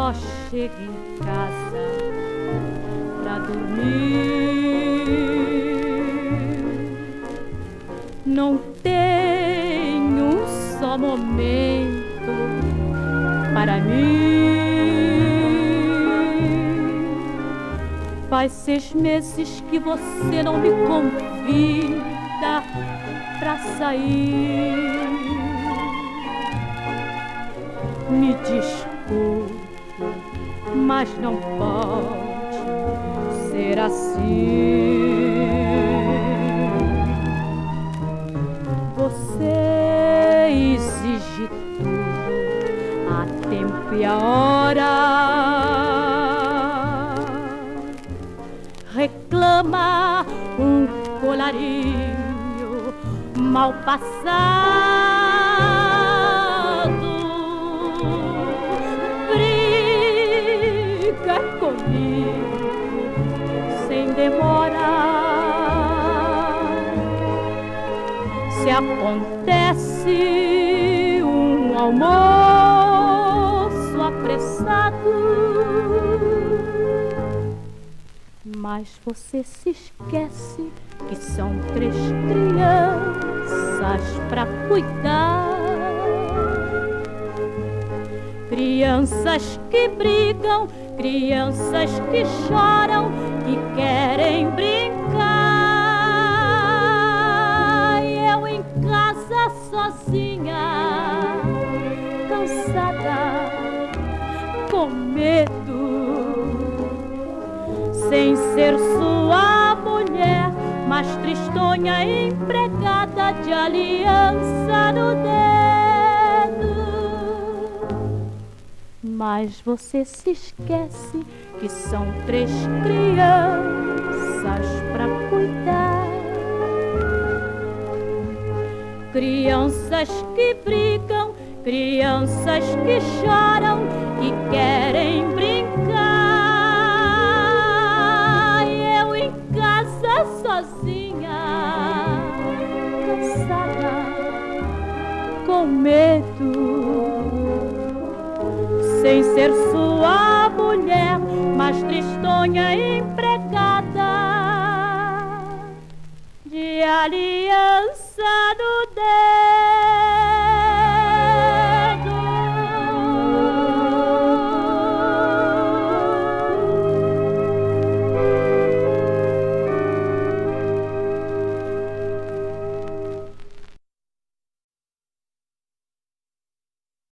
só chega em casa pra dormir. Não tem um só momento para mim. Faz 6 meses que você não me convida pra sair. Me desculpe, mas não pode ser assim. Você exige tudo a tempo e a hora. Reclama um colarinho mal passado. Briga comigo sem demora. Se acontece um almoço apressado, mas você se esquece que são 3 crianças pra cuidar. Crianças que brigam, crianças que choram, que querem brincar. E eu em casa sozinha, cansada, com medo, sem ser sua mulher, mas tristonha empregada de aliança no dedo. Mas você se esquece que são 3 crianças pra cuidar. Crianças que brigam, crianças que choram, que querem brincar. E eu em casa sozinha, cansada, com medo, sem ser sua mulher, mas tristonha empregada de aliança